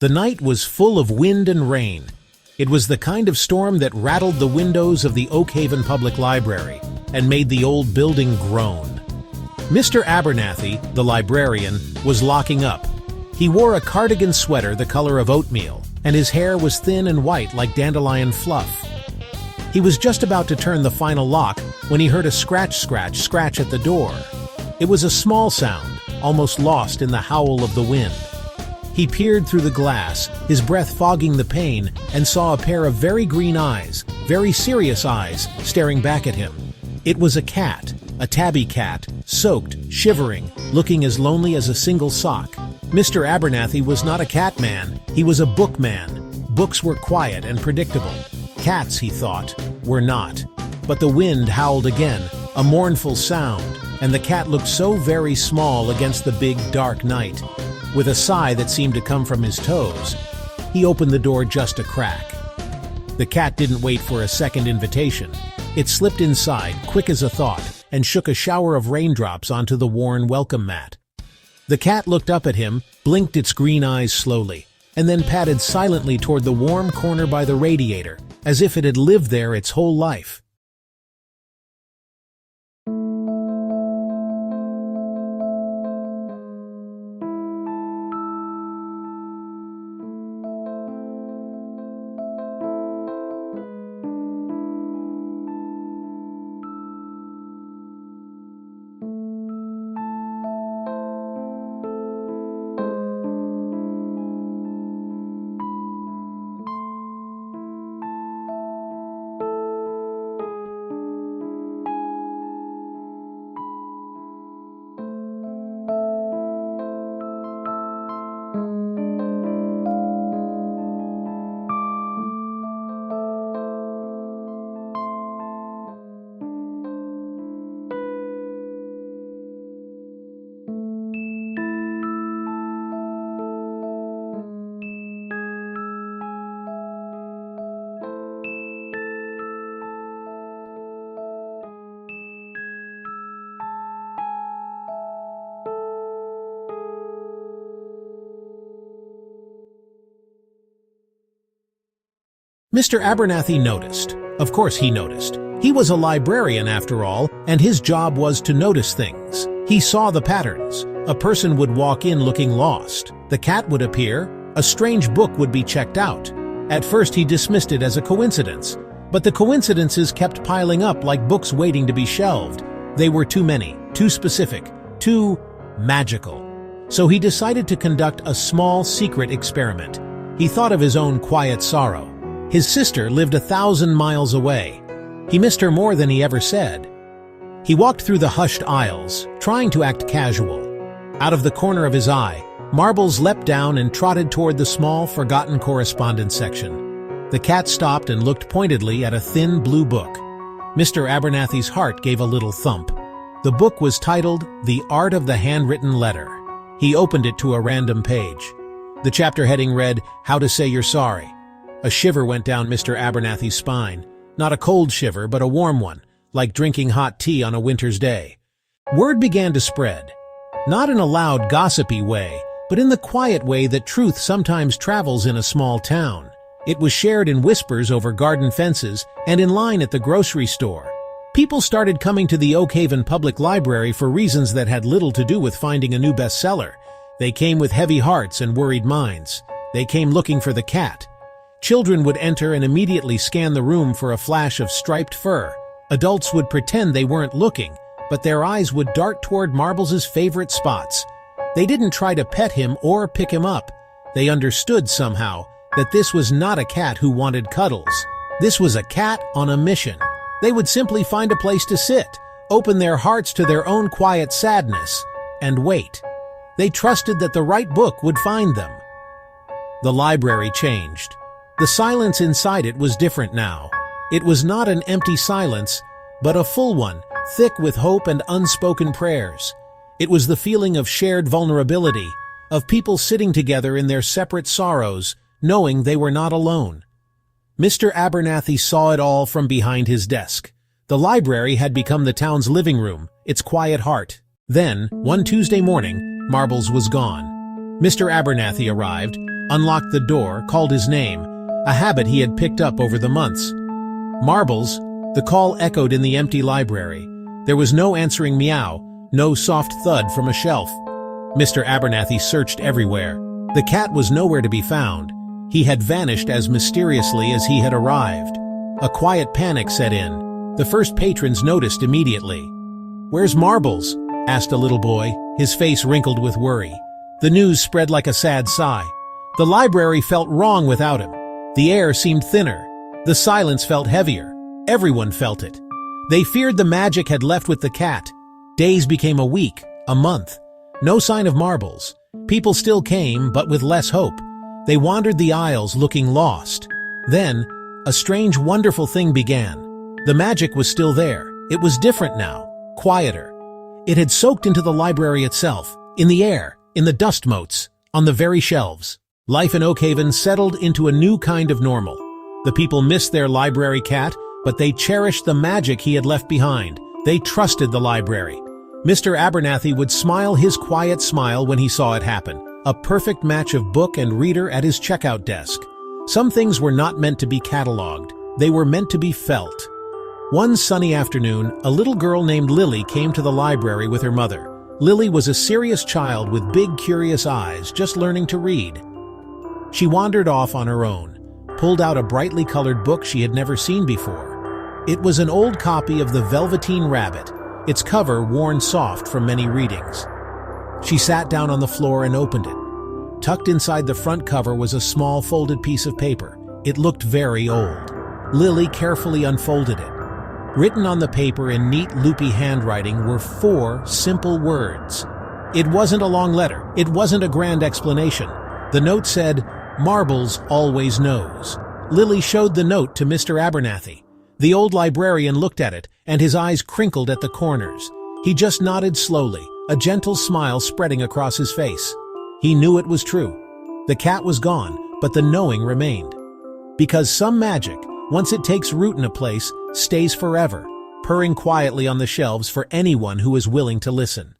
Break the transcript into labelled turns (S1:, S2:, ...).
S1: The night was full of wind and rain. It was the kind of storm that rattled the windows of the Oak Haven Public Library and made the old building groan. Mr. Abernathy, the librarian, was locking up. He wore a cardigan sweater the color of oatmeal, and his hair was thin and white like dandelion fluff. He was just about to turn the final lock when he heard a scratch at the door. It was a small sound, almost lost in the howl of the wind. He peered through the glass, his breath fogging the pane, and saw a pair of very green eyes, very serious eyes, staring back at him. It was a cat, a tabby cat, soaked, shivering, looking as lonely as a single sock. Mr. Abernathy was not a cat man, he was a book man. Books were quiet and predictable. Cats, he thought, were not. But the wind howled again, a mournful sound, and the cat looked so very small against the big, dark night. With a sigh that seemed to come from his toes, he opened the door just a crack. The cat didn't wait for a second invitation. It slipped inside, quick as a thought, and shook a shower of raindrops onto the worn welcome mat. The cat looked up at him, blinked its green eyes slowly, and then padded silently toward the warm corner by the radiator, as if it had lived there its whole life. Mr. Abernathy noticed. Of course he noticed. He was a librarian after all, and his job was to notice things. He saw the patterns. A person would walk in looking lost. The cat would appear. A strange book would be checked out. At first he dismissed it as a coincidence, but the coincidences kept piling up like books waiting to be shelved. They were too many, too specific, too magical. So he decided to conduct a small secret experiment. He thought of his own quiet sorrow. His sister lived 1,000 miles away. He missed her more than he ever said. He walked through the hushed aisles, trying to act casual. Out of the corner of his eye, Marbles leapt down and trotted toward the small, forgotten correspondence section. The cat stopped and looked pointedly at a thin blue book. Mr. Abernathy's heart gave a little thump. The book was titled The Art of the Handwritten Letter. He opened it to a random page. The chapter heading read, How to Say You're Sorry. A shiver went down Mr. Abernathy's spine. Not a cold shiver, but a warm one, like drinking hot tea on a winter's day. Word began to spread. Not in a loud, gossipy way, but in the quiet way that truth sometimes travels in a small town. It was shared in whispers over garden fences and in line at the grocery store. People started coming to the Oak Haven Public Library for reasons that had little to do with finding a new bestseller. They came with heavy hearts and worried minds. They came looking for the cat. Children would enter and immediately scan the room for a flash of striped fur. Adults would pretend they weren't looking, but their eyes would dart toward Marbles's favorite spots. They didn't try to pet him or pick him up. They understood somehow that this was not a cat who wanted cuddles. This was a cat on a mission. They would simply find a place to sit, open their hearts to their own quiet sadness, and wait. They trusted that the right book would find them. The library changed. The silence inside it was different now. It was not an empty silence, but a full one, thick with hope and unspoken prayers. It was the feeling of shared vulnerability, of people sitting together in their separate sorrows, knowing they were not alone. Mr. Abernathy saw it all from behind his desk. The library had become the town's living room, its quiet heart. Then, one Tuesday morning, Marbles was gone. Mr. Abernathy arrived, unlocked the door, called his name, a habit he had picked up over the months. Marbles, the call echoed in the empty library. There was no answering meow, no soft thud from a shelf. Mr. Abernathy searched everywhere. The cat was nowhere to be found. He had vanished as mysteriously as he had arrived. A quiet panic set in. The first patrons noticed immediately. "Where's Marbles?" asked a little boy, his face wrinkled with worry. The news spread like a sad sigh. The library felt wrong without him. The air seemed thinner. The silence felt heavier. Everyone felt it. They feared the magic had left with the cat. Days became a week, a month. No sign of Marbles. People still came, but with less hope. They wandered the aisles looking lost. Then, a strange, wonderful thing began. The magic was still there. It was different now, quieter. It had soaked into the library itself, in the air, in the dust motes, on the very shelves. Life in Oakhaven settled into a new kind of normal. The people missed their library cat, but they cherished the magic he had left behind. They trusted the library. Mr. Abernathy would smile his quiet smile when he saw it happen, a perfect match of book and reader at his checkout desk. Some things were not meant to be catalogued. They were meant to be felt. One sunny afternoon, a little girl named Lily came to the library with her mother. Lily was a serious child with big, curious eyes, just learning to read. She wandered off on her own, pulled out a brightly colored book she had never seen before. It was an old copy of The Velveteen Rabbit, its cover worn soft from many readings. She sat down on the floor and opened it. Tucked inside the front cover was a small folded piece of paper. It looked very old. Lily carefully unfolded it. Written on the paper in neat, loopy handwriting were 4 simple words. It wasn't a long letter. It wasn't a grand explanation. The note said, "Marbles always knows." Lily showed the note to Mr. Abernathy. The old librarian looked at it, and his eyes crinkled at the corners. He just nodded slowly, a gentle smile spreading across his face. He knew it was true. The cat was gone, but the knowing remained. Because some magic, once it takes root in a place, stays forever, purring quietly on the shelves for anyone who is willing to listen.